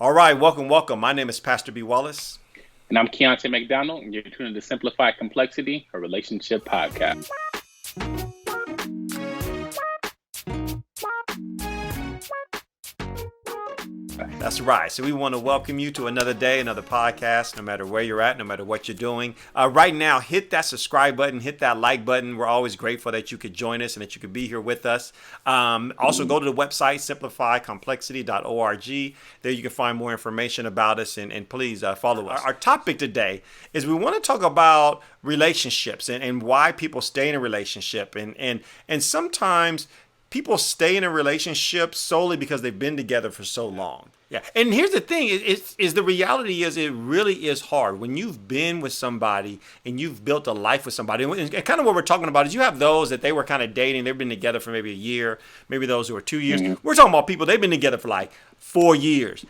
All right, welcome. My name is Pastor B. Wallace. And I'm Keontae McDonald, and you're tuning to Simplify Complexity, a relationship podcast. That's right. So we want to welcome you to another day, another podcast, no matter where you're at, no matter what you're doing. Right now, hit that subscribe button, hit that like button. We're always grateful that you could join us and that you could be here with us. Also, go to the website, simplifycomplexity.org. There you can find more information about us, and please follow us. Our topic today is we want to talk about relationships and why people stay in a relationship. And sometimes people stay in a relationship solely because they've been together for so long. Yeah. And here's the thing is the reality is it really is hard when you've been with somebody and you've built a life with somebody. And kind of what we're talking about is you have those that they were kind of dating. They've been together for maybe a year, maybe those who are 2 years. We're talking about people, they've been together for like 4 years,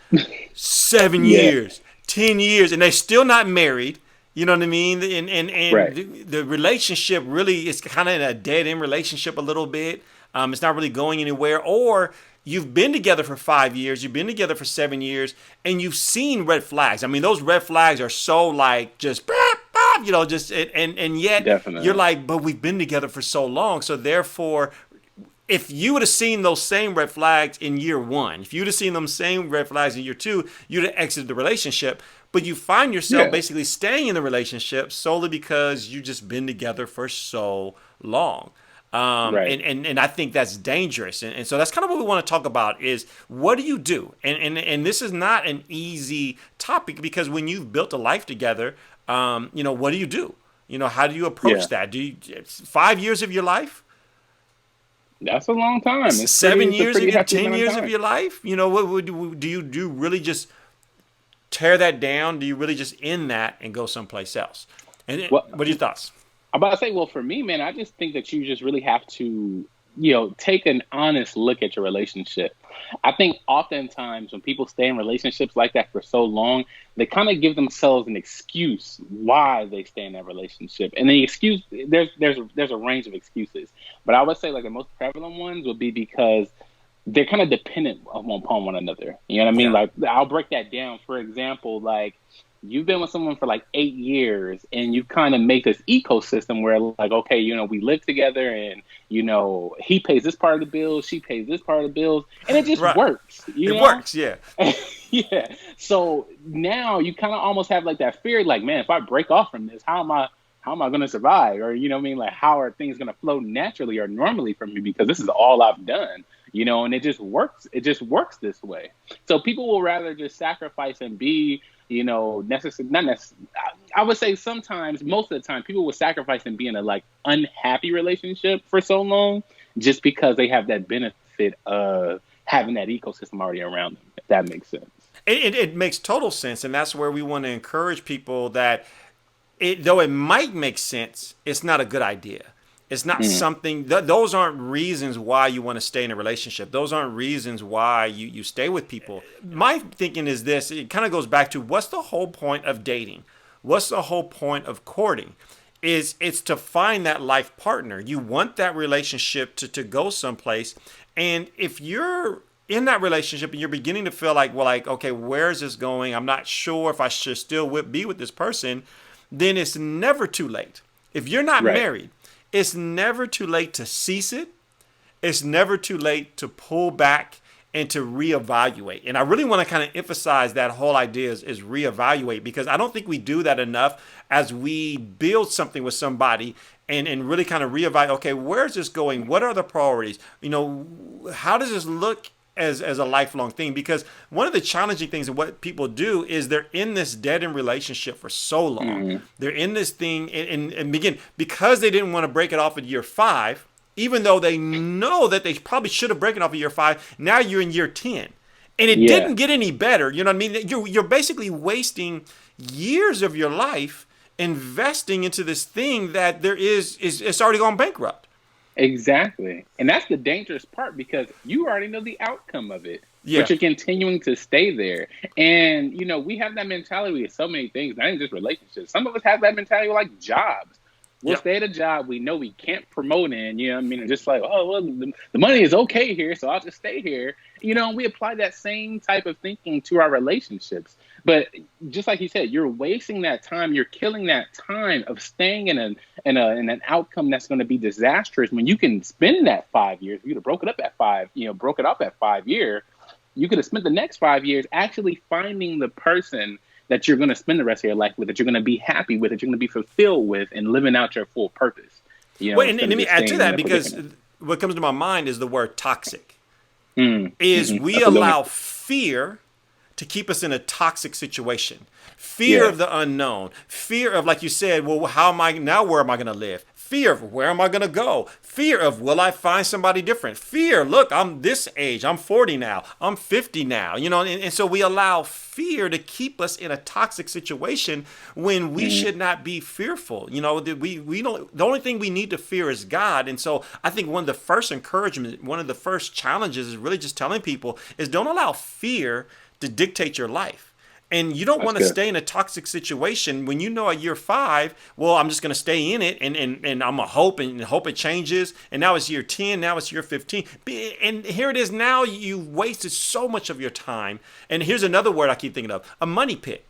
7 years, 10 years, and they're still not married. You know what I mean? And Right. the relationship really is kind of in a dead end relationship a little bit. It's not really going anywhere. Or you've been together for 5 years, you've been together for 7 years, and you've seen red flags. I mean, those red flags are so like just, just, and yet Definitely. you're like, but we've been together for so long. So therefore, if you would have seen those same red flags in year one, if you'd have seen them same red flags in year two, you'd have exited the relationship. But you find yourself basically staying in the relationship solely because you just been together for so long. Right. And I think that's dangerous. And so that's kind of what we want to talk about is what do you do? And this is not an easy topic because when you've built a life together, what do you do? How do you approach that? 5 years of your life? That's a long time. It's 7 years of your, 10 years time. of your life? What do you do? Really just tear that down? Do you really just end that and go someplace else? And what are your thoughts? I'm about to say, well, for me, man, I just think that you just really have to, take an honest look at your relationship. I think oftentimes when people stay in relationships like that for so long, they kind of give themselves an excuse why they stay in that relationship. And the excuse, there's a range of excuses. But I would say like the most prevalent ones would be because they're kind of dependent upon one another. You know what I mean? Yeah. Like, I'll break that down. For example, like, you've been with someone for like 8 years and you kind of make this ecosystem where like, okay, we live together and, he pays this part of the bills, she pays this part of the bills, and it just works. It works, yeah. Yeah. So now you kind of almost have like that fear, like, man, if I break off from this, how am I going to survive? Or, like, how are things going to flow naturally or normally for me? Because this is all I've done, and it just works. It just works this way. So people will rather just sacrifice and be, not necessarily. I would say sometimes, most of the time, people will sacrifice and be in a like unhappy relationship for so long just because they have that benefit of having that ecosystem already around them, if that makes sense. It makes total sense. And that's where we want to encourage people that though it might make sense, it's not a good idea. It's not something, those aren't reasons why you want to stay in a relationship. Those aren't reasons why you stay with people. My thinking is this, it kind of goes back to what's the whole point of dating? What's the whole point of courting? It's to find that life partner. You want that relationship to go someplace. And if you're in that relationship and you're beginning to feel like, well, like, okay, where is this going? I'm not sure if I should still be with this person. Then it's never too late. If you're not married, it's never too late to cease it. It's never too late to pull back and to reevaluate. And I really want to kind of emphasize that whole idea is reevaluate, because I don't think we do that enough as we build something with somebody and really kind of reevaluate, okay, where's this going? What are the priorities? How does this look as a lifelong thing? Because one of the challenging things of what people do is they're in this dead end relationship for so long. They're in this thing and begin because they didn't want to break it off at year 5, even though they know that they probably should have broken off at year 5. Now you're in year 10 and it didn't get any better. You know what I mean? You're basically wasting years of your life investing into this thing that it's already gone bankrupt. Exactly. And that's the dangerous part, because you already know the outcome of it, Yeah. but you're continuing to stay there. And, we have that mentality with so many things, not even just relationships. Some of us have that mentality with like jobs. We'll Yep. stay at a job we know we can't promote in, you know what I mean? And just like, oh, well, the money is okay here, so I'll just stay here. And we apply that same type of thinking to our relationships. But just like you said, you're wasting that time. You're killing that time of staying in an outcome that's going to be disastrous when you can spend that 5 years. If you'd have broke it up at five, broke it up at 5 year, you could have spent the next 5 years actually finding the person that you're going to spend the rest of your life with, that you're going to be happy with, that you're going to be fulfilled with, and living out your full purpose. Well, and Instead let of me just add to staying in that a because predicament. what comes to my mind is the word toxic. Is Mm-hmm. we That's a good one. allow fear to keep us in a toxic situation. Fear Yeah. of the unknown. Fear of, like you said, well, how am I now? Where am I going to live? Fear of where am I going to go? Fear of will I find somebody different? Fear, look, I'm this age. I'm 40 now. I'm 50 now. And so we allow fear to keep us in a toxic situation when we Mm-hmm. should not be fearful. That we don't. The only thing we need to fear is God. And so I think one of the first encouragement, one of the first challenges is really just telling people is don't allow fear to dictate your life. And you don't That's want to good. stay in a toxic situation when you know at year 5, well, I'm just going to stay in it and I'm going to hope it changes. And now it's year 10, now it's year 15. And here it is now, you wasted so much of your time. And here's another word I keep thinking of, a money pit.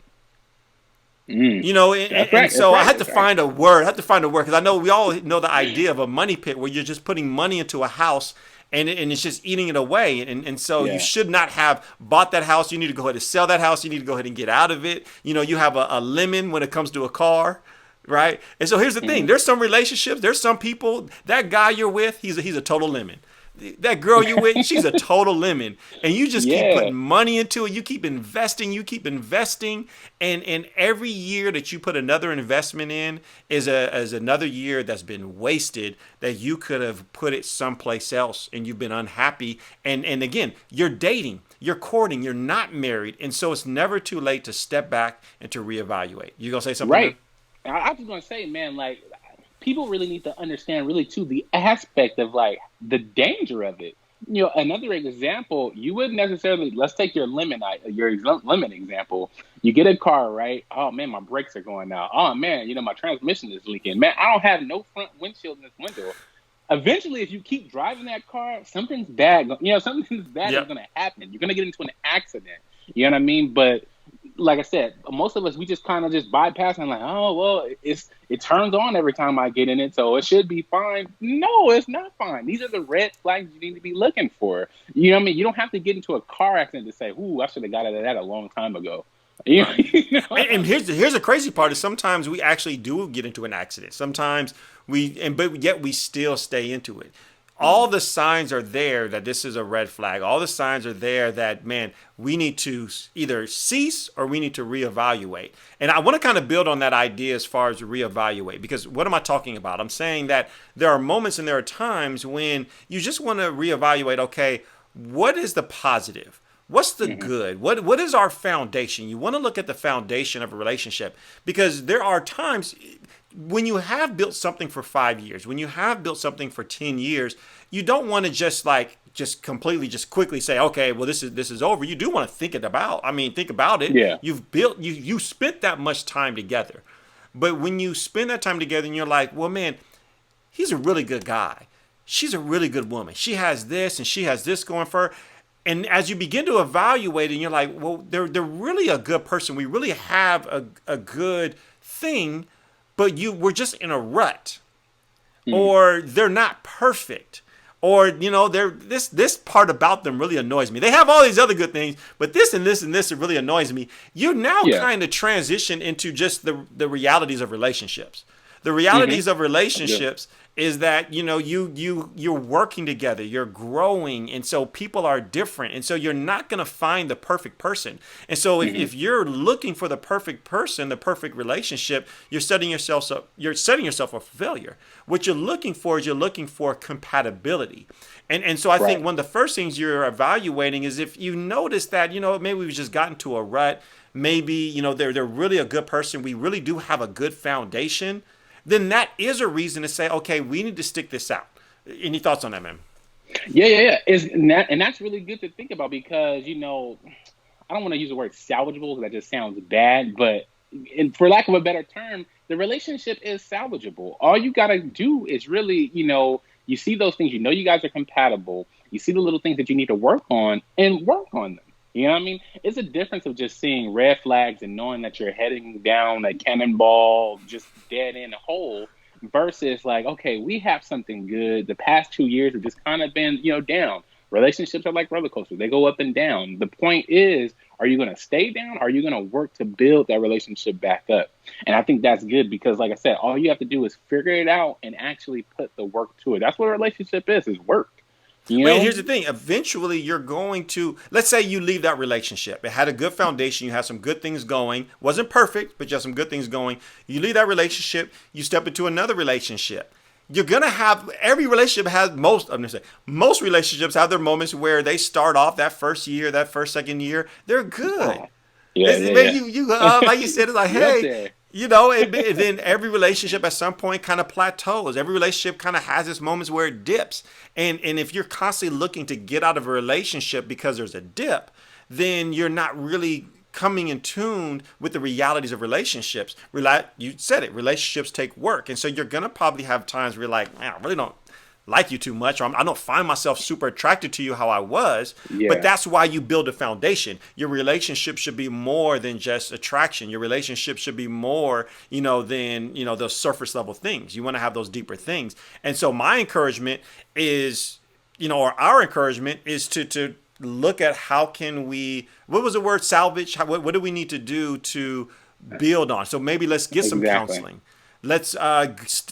Mm. That's And right. That's so I right. had to That's right. find a word. I had to find a word because I know we all know the idea of a money pit where you're just putting money into a house and it's just eating it away. And so you Yeah. should not have bought that house. You need to go ahead and sell that house. You need to go ahead and get out of it. You have a lemon when it comes to a car, right? And so here's the thing. Mm. There's some relationships. There's some people. That guy you're with, he's a total lemon. That girl you with, she's a total lemon, and you just keep Yeah. putting money into it. You keep investing, and every year that you put another investment in is another year that's been wasted that you could have put it someplace else, and you've been unhappy. And again, you're dating, you're courting, you're not married, and so it's never too late to step back and to reevaluate. You gonna say something, man? Right. I was gonna say, man, like people really need to understand really too the aspect of like the danger of it. Another example, you wouldn't necessarily. Let's take lemon example. You get a car, right? Oh man, my brakes are going out. Oh man, my transmission is leaking. Man, I don't have no front windshield in this window. Eventually, if you keep driving that car, something's bad is Yep. going to happen. You're going to get into an accident. You know what I mean? But like I said, most of us, we just kind of just bypass and like, oh, well, it turns on every time I get in it, so it should be fine. No, it's not fine. These are the red flags you need to be looking for. You know what I mean? You don't have to get into a car accident to say, ooh, I should have got out of that a long time ago. You know, Right. you know what I And mean? here's the crazy part is sometimes we actually do get into an accident. Sometimes but yet we still stay into it. All the signs are there that this is a red flag. All the signs are there that, man, we need to either cease or we need to reevaluate. And I want to kind of build on that idea as far as reevaluate, because what am I talking about? I'm saying that there are moments and there are times when you just want to reevaluate, okay, what is the positive? What's the Mm-hmm. good? What is our foundation? You want to look at the foundation of a relationship because there are times when you have built something for 5 years, when you have built something for 10 years, you don't want to just completely just quickly say, okay, well this is over. You do want to think about it. Yeah. You spent that much time together. But when you spend that time together and you're like, well man, he's a really good guy. She's a really good woman. She has this and she has this going for her. And as you begin to evaluate and you're like, well, they're really a good person. We really have a good thing, but we're just in a rut. Mm. Or they're not perfect. Or, they're this part about them really annoys me. They have all these other good things, but this and this and this really annoys me. You now Yeah. kind of transition into just the realities of relationships. The Mm-hmm. realities of That's good. relationships is that you're working together, you're growing, and so people are different, and so you're not going to find the perfect person. And so Mm-hmm. if you're looking for the perfect person, the perfect relationship, you're setting yourself up for failure. What you're looking for is you're looking for compatibility. And so I think Right. one of the first things you're evaluating is if you notice that maybe we've just gotten to a rut, maybe they're really a good person, we really do have a good foundation, then that is a reason to say, okay, we need to stick this out. Any thoughts on that, man? Yeah, yeah, yeah. And that's really good to think about because I don't want to use the word salvageable because that just sounds bad, but and for lack of a better term, the relationship is salvageable. All you got to do is really, you see those things, you guys are compatible. You see the little things that you need to work on and work on them. You know what I mean? It's a difference of just seeing red flags and knowing that you're heading down a cannonball, just dead end hole, versus like, okay, we have something good. The past 2 years have just kind of been, down. Relationships are like roller coasters. They go up and down. The point is, are you going to stay down? Or are you going to work to build that relationship back up? And I think that's good because, like I said, all you have to do is figure it out and actually put the work to it. That's what a relationship is work. Well, here's the thing. Eventually, you're going to, let's say you leave that relationship. It had a good foundation. You had some good things going. Wasn't perfect, but you had some good things going. You leave that relationship. You step into another relationship. You're going to have, every relationship has most relationships have their moments where they start off that first year, that first, second year. They're good. Yeah. Like you said, it's like, hey, and then every relationship at some point kind of plateaus. Every relationship kind of has its moments where it dips. And if you're constantly looking to get out of a relationship because there's a dip, then you're not really coming in tune with the realities of relationships. You said it, relationships take work. And so you're going to probably have times where you're like, man, I really don't like you too much, or I don't find myself super attracted to you how I was. But that's why you build a foundation. Your relationship should be more than just attraction. Your relationship should be more, than, those surface level things. You want to have those deeper things. And so my encouragement is, or our encouragement is to look at how can we, what was the word, salvage? What do we need to do to build on? So maybe let's get some counseling. Let's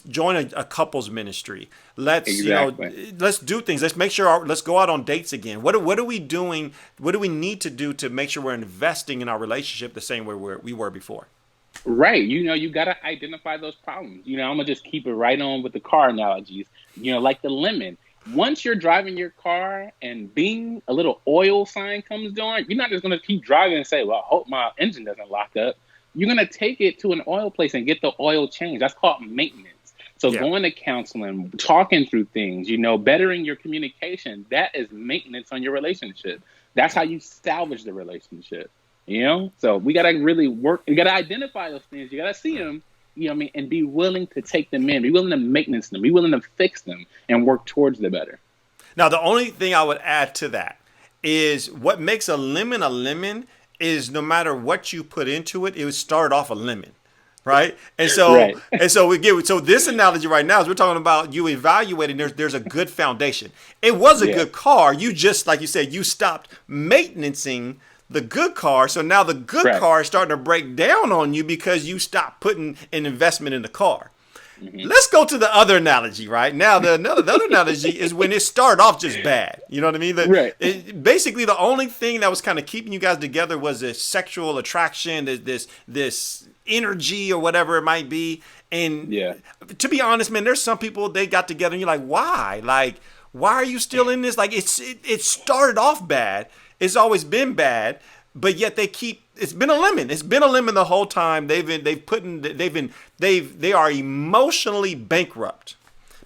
join a couples ministry. Let's let's do things. Let's make sure. Let's go out on dates again. What are we doing? What do we need to do to make sure we're investing in our relationship the same way we were before? Right. You got to identify those problems. I'm gonna just keep it right on with the car analogies. Like the lemon. Once you're driving your car and bing, a little oil sign comes on, you're not just gonna keep driving and say, "Well, I hope my engine doesn't lock up." You're going to take it to an oil place and get the oil changed. That's called maintenance. So going to counseling, talking through things, bettering your communication, that is maintenance on your relationship. That's how you salvage the relationship, So we got to really work. You got to identify those things. You got to see them, and be willing to take them in, be willing to maintenance them, be willing to fix them and work towards the better. Now, the only thing I would add to that is what makes a lemon is no matter what you put into it, it would start off a lemon, right? And so so this analogy right now is we're talking about you evaluating. There's a good foundation. It was a good car. You just, like you said, you stopped maintaining the good car. So now the good car is starting to break down on you because you stopped putting an investment in the car. Mm-hmm. Let's go to the other analogy right now. The other analogy is when it started off just bad. You know what I mean? Basically, the only thing that was kind of keeping you guys together was this sexual attraction, this energy or whatever it might be. And to be honest, man, there's some people, they got together and you're like, why? Like, why are you still in this? Like, it started off bad. It's always been bad. But yet it's been a lemon. It's been a lemon the whole time. They are emotionally bankrupt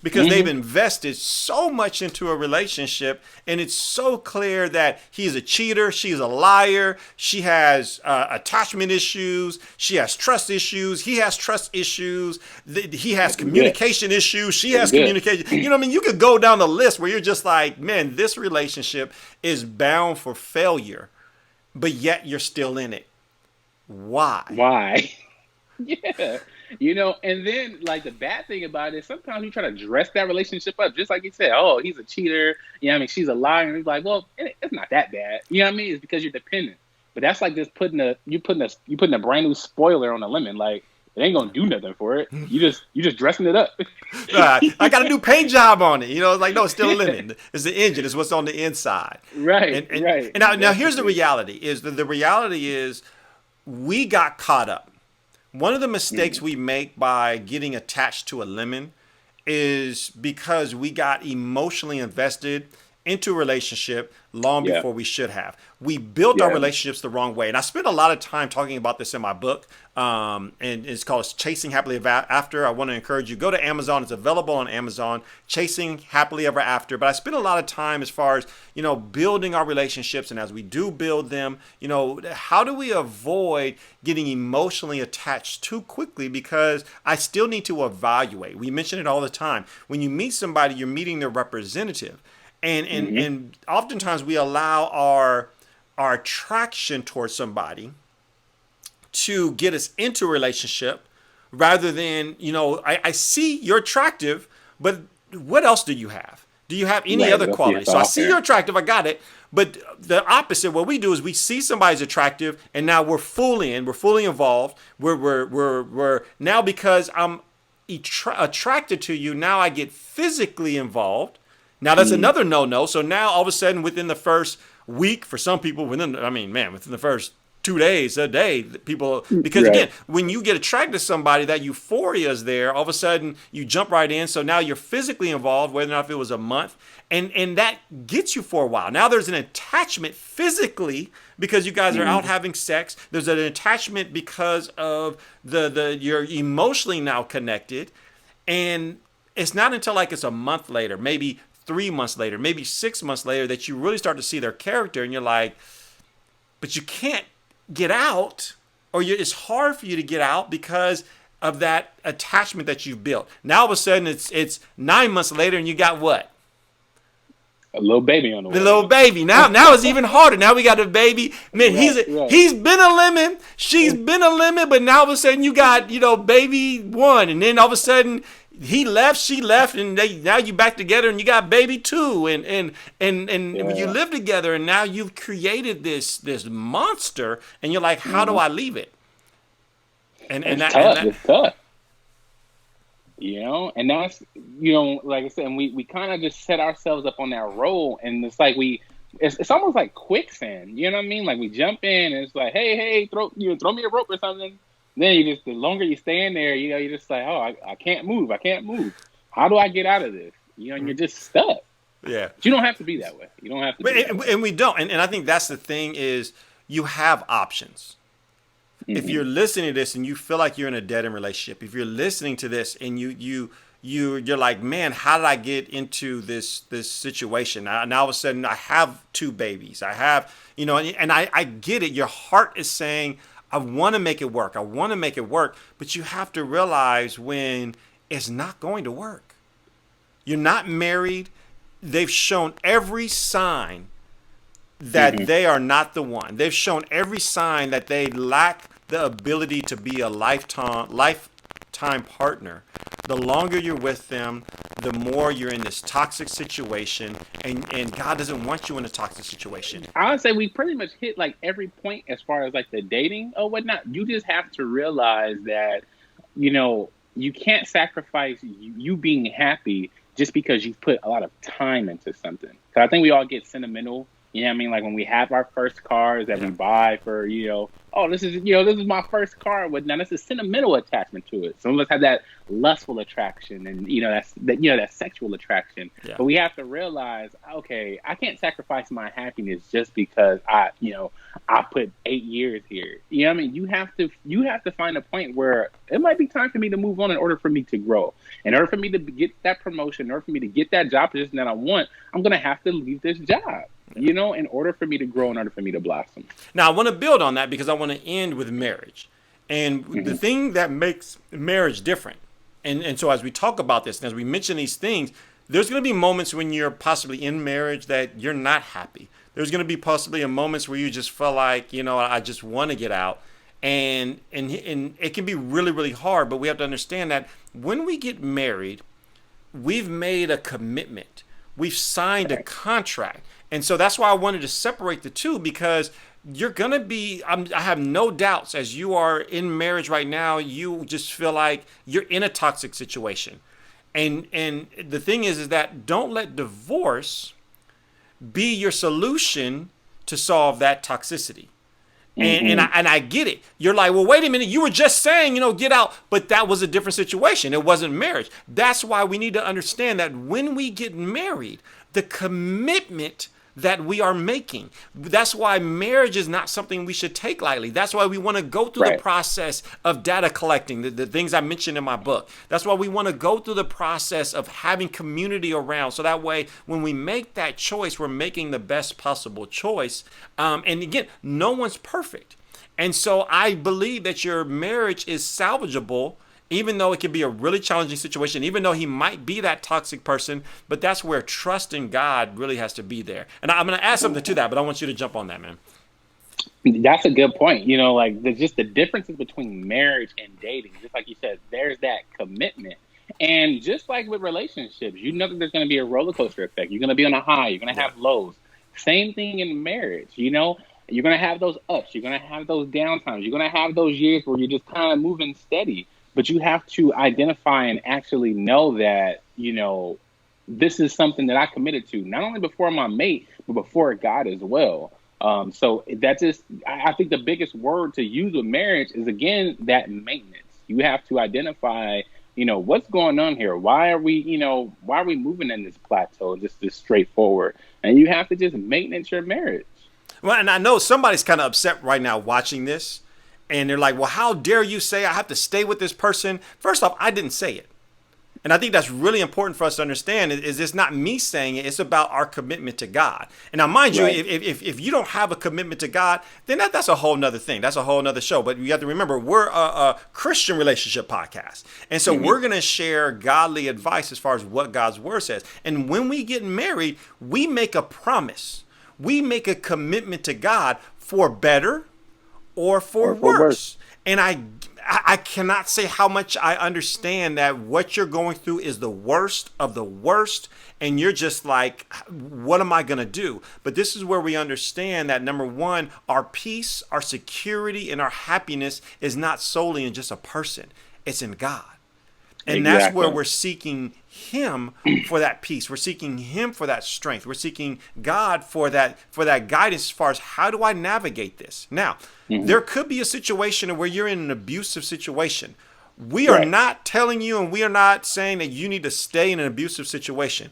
because they've invested so much into a relationship, and it's so clear that he's a cheater, she's a liar, she has attachment issues, she has trust issues, he has trust issues, he has communication issues, she has communication. You know what I mean? You could go down the list where you're just like, man, this relationship is bound for failure. But yet you're still in it. Why? And then like the bad thing about it is sometimes you try to dress that relationship up, just like you said, oh, he's a cheater. She's a liar. And he's like, well, it's not that bad. It's because you're dependent. But that's like just putting a brand new spoiler on a lemon. Like, it ain't gonna do nothing for it. You just dressing it up. I got a new paint job on it. It's like, no, it's still a lemon. It's the engine. It's what's on the inside. Right. And now here's the reality. The reality is we got caught up. One of the mistakes we make by getting attached to a lemon is because we got emotionally invested into a relationship long Yeah. before we should have. We built our Yeah. relationships the wrong way. And I spent a lot of time talking about this in my book. And it's called Chasing Happily Ever After. I want to encourage you, go to Amazon. It's available on Amazon, Chasing Happily Ever After. But I spent a lot of time as far as, building our relationships. And as we do build them, how do we avoid getting emotionally attached too quickly? Because I still need to evaluate. We mention it all the time. When you meet somebody, you're meeting their representative. And oftentimes we allow our attraction towards somebody to get us into a relationship rather than, I see you're attractive, but what else do you have? Do you have any Right. other Let's see qualities? it's So I off see there. you're attractive, I got it. But the opposite, what we do is we see somebody's attractive, and now we're fully involved. We're now, because I'm attracted to you, now I get physically involved. Now that's another no-no. So now all of a sudden, within the first week, for some people, within the first 2 days, a day, people, because again, Right. when you get attracted to somebody, that euphoria is there. All of a sudden, you jump right in. So now you're physically involved, whether or not if it was a month, and that gets you for a while. Now there's an attachment physically because you guys are out having sex. There's an attachment because of you're emotionally now connected, and it's not until like it's a month later, maybe 3 months later, maybe 6 months later, that you really start to see their character, and you're like, but you can't get out, or it's hard for you to get out because of that attachment that you've built. Now all of a sudden it's 9 months later, and you got what? A little baby on the The way. little baby. Now it's even harder. Now we got a baby. Man, Right. he's been a lemon. She's been a lemon, but now all of a sudden you got, baby one, and then all of a sudden he left, she left, and now you back together, and you got baby two, and you live together, and now you've created this monster, and you're like, how do I leave it? And It's that, tough. and that It's tough. And that's, like I said, and we kind of just set ourselves up on that roll, and it's like it's almost like quicksand. You know what I mean? Like we jump in, and it's like, hey, throw me a rope or something. Then the longer you stay in there, you're just like, oh, I can't move. I can't move. How do I get out of this? And you're just stuck. yeah. But you don't have to be that way. You don't have to be that way. And we don't. And I think that's the thing is you have options. If you're listening to this and you feel like you're in a dead-end relationship, if you're listening to this and you're like, man, how did I get into this situation? Now all of a sudden I have two babies. I have, and I get it. Your heart is saying, I want to make it work. I want to make it work. But you have to realize when it's not going to work. You're not married. They've shown every sign that they are not the one. They've shown every sign that they lack the ability to be a lifetime partner. The longer you're with them, the more you're in this toxic situation, and God doesn't want you in a toxic situation. I would say we pretty much hit like every point as far as like the dating or whatnot. You just have to realize that, you can't sacrifice you being happy just because you've put a lot of time into something. Because I think we all get sentimental. You know what I mean? Like when we have our first cars that we buy for, oh, this is my first car. Now that's a sentimental attachment to it. Some of us have that lustful attraction, and that sexual attraction. Yeah. But we have to realize, okay, I can't sacrifice my happiness just because I put 8 years here. You know what I mean? You have to find a point where it might be time for me to move on in order for me to grow. In order for me to get that promotion, in order for me to get that job position that I want, I'm gonna have to leave this job. In order for me to grow, in order for me to blossom. Now, I want to build on that because I want to end with marriage. And the thing that makes marriage different, and so as we talk about this, and as we mention these things, there's going to be moments when you're possibly in marriage that you're not happy. There's going to be possibly moments where you just feel like, I just want to get out. And it can be really, really hard, but we have to understand that when we get married, we've made a commitment. We've signed a contract. And so that's why I wanted to separate the two, because you're going to be, I have no doubts, as you are in marriage right now, you just feel like you're in a toxic situation. And the thing is that don't let divorce be your solution to solve that toxicity. And I get it. You're like, well, wait a minute. You were just saying, get out. But that was a different situation. It wasn't marriage. That's why we need to understand that when we get married, the commitment that we are making. That's why marriage is not something we should take lightly. That's why we want to go through the Right. process of data collecting, the things I mentioned in my book. That's why we want to go through the process of having community around. So that way, when we make that choice, we're making the best possible choice. And again, no one's perfect. And so I believe that your marriage is salvageable, even though it can be a really challenging situation, even though he might be that toxic person. But that's where trust in God really has to be there. And I'm going to add something to that, but I want you to jump on that, man. That's a good point. You know, like just the differences between marriage and dating. Just like you said, there's that commitment. And just like with relationships, you know that there's going to be a roller coaster effect. You're going to be on a high. You're going to have lows. Same thing in marriage. You know, you're going to have those ups. You're going to have those downtimes. You're going to have those years where you're just kind of moving steady. But you have to identify and actually know that, you know, this is something that I committed to, not only before my mate, but before God as well. So that's just, I think the biggest word to use with marriage is, again, that maintenance. You have to identify, you know, what's going on here? Why are we moving in this plateau, just this straightforward? And you have to just maintenance your marriage. Well, and I know somebody's kind of upset right now watching this. And they're like, well, how dare you say I have to stay with this person? First off, I didn't say it. And I think that's really important for us to understand is it's not me saying it. It's about our commitment to God. And now, mind you, if you don't have a commitment to God, then that's a whole nother thing. That's a whole nother show. But you have to remember, we're a Christian relationship podcast. And so we're going to share godly advice as far as what God's word says. And when we get married, we make a promise. We make a commitment to God for better or for worse. And I cannot say how much I understand that what you're going through is the worst of the worst. And you're just like, what am I going to do? But this is where we understand that, number one, our peace, our security, and our happiness is not solely in just a person. It's in God. And that's where we're seeking him for that peace. We're seeking him for that strength. We're seeking God for that guidance as far as how do I navigate this? Now, there could be a situation where you're in an abusive situation. We are not telling you, and we are not saying that you need to stay in an abusive situation.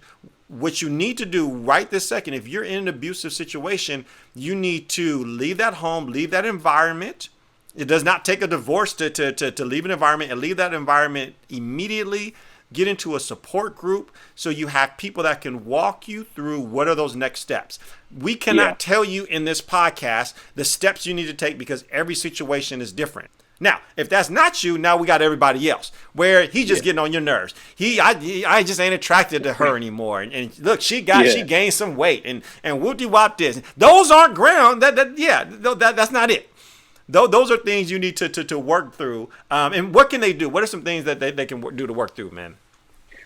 What you need to do right this second, if you're in an abusive situation, you need to leave that home, leave that environment. It does not take a divorce to leave an environment and leave that environment immediately. Get into a support group so you have people that can walk you through what are those next steps. We cannot tell you in this podcast the steps you need to take because every situation is different. Now, if that's not you, now we got everybody else where he's just getting on your nerves. I just ain't attracted to her anymore. And look, she gained some weight and whoop-de-wop this. Those aren't ground. That's not it. Those are things you need to work through. And what can they do? What are some things that they can do to work through, man?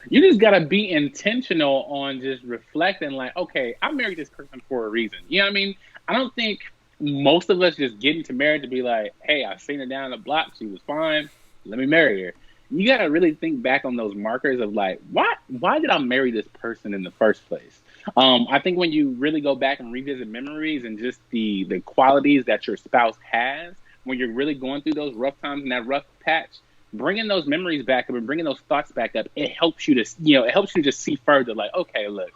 You just got to be intentional on just reflecting like, okay, I married this person for a reason. You know what I mean? I don't think most of us just get into marriage to be like, hey, I seen her down the block. She was fine. Let me marry her. You got to really think back on those markers of like, why did I marry this person in the first place? I think when you really go back and revisit memories and just the qualities that your spouse has, when you're really going through those rough times and that rough patch, bringing those memories back up and bringing those thoughts back up, it helps you to just see further. Like, okay, look,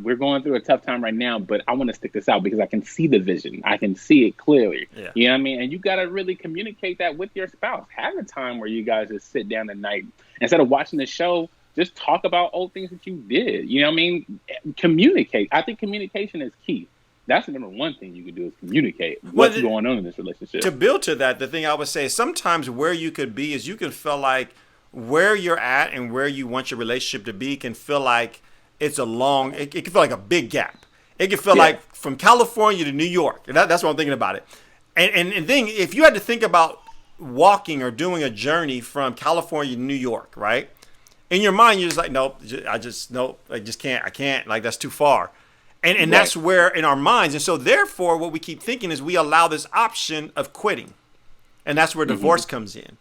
we're going through a tough time right now, but I want to stick this out because I can see the vision. I can see it clearly. Yeah. You know what I mean? And you got to really communicate that with your spouse. Have a time where you guys just sit down at night instead of watching the show. Just talk about old things that you did. You know what I mean? Communicate. I think communication is key. That's the number one thing you can do is communicate what's going on in this relationship. To build to that, the thing I would say is sometimes where you could be is you can feel like where you're at and where you want your relationship to be can feel like it's it can feel like a big gap. It can feel like from California to New York. That's what I'm thinking about it. And then if you had to think about walking or doing a journey from California to New York, right? In your mind, you're just like, nope, I just can't. I can't. Like, that's too far. And that's where in our minds. And so therefore, what we keep thinking is we allow this option of quitting. And that's where divorce comes in.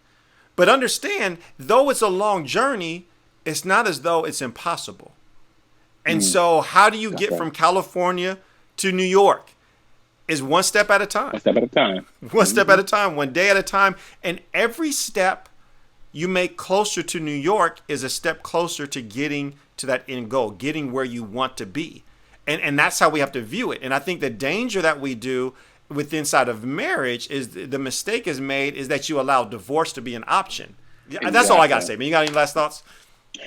But understand, though it's a long journey, it's not as though it's impossible. And so how do you get from California to New York? Is one step at a time. One step at a time. One step at a time, one day at a time. And every step you make closer to New York is a step closer to getting to that end goal, getting where you want to be. And that's how we have to view it. And I think the danger that we do with inside of marriage is the mistake is made is that you allow divorce to be an option. Yeah, that's all I gotta say. Man, you got any last thoughts?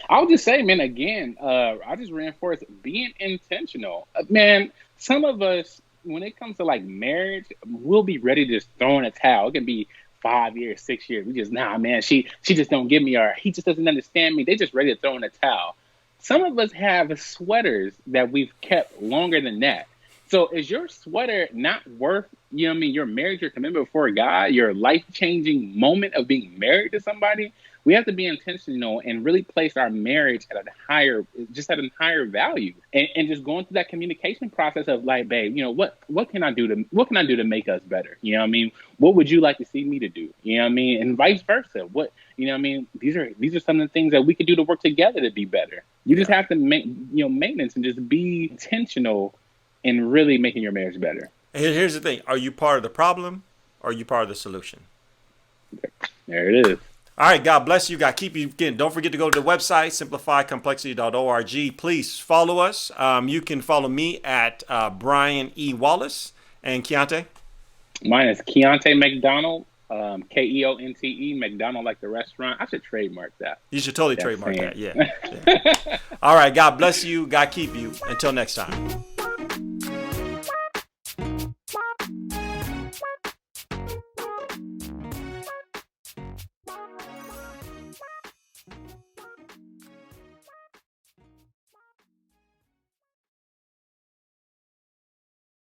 I'll just say, man, again, I just reinforce being intentional. Man, some of us, when it comes to like marriage, we'll be ready to just throw in a towel. It can be 5 years, 6 years. We just, nah, man, she just don't give me, or he just doesn't understand me. They just ready to throw in a towel. Some of us have sweaters that we've kept longer than that. So is your sweater not worth, you know what I mean, your marriage, your commitment before God, your life-changing moment of being married to somebody? We have to be intentional and really place our marriage at a higher value, and just going through that communication process of like, babe, you know, what can I do to make us better? You know what I mean? What would you like to see me to do? You know what I mean? And vice versa. What, you know what I mean? These are some of the things that we could do to work together to be better. You just have to make, you know, maintenance and just be intentional in really making your marriage better. Here's the thing. Are you part of the problem or are you part of the solution? There it is. All right, God bless you. God keep you. Again, don't forget to go to the website, simplifycomplexity.org. Please follow us. You can follow me at Brian E. Wallace. And Keontae? Mine is Keontae McDonald, Keonte, McDonald like the restaurant. I should trademark that. You should totally trademark that, yeah. All right, God bless you. God keep you. Until next time.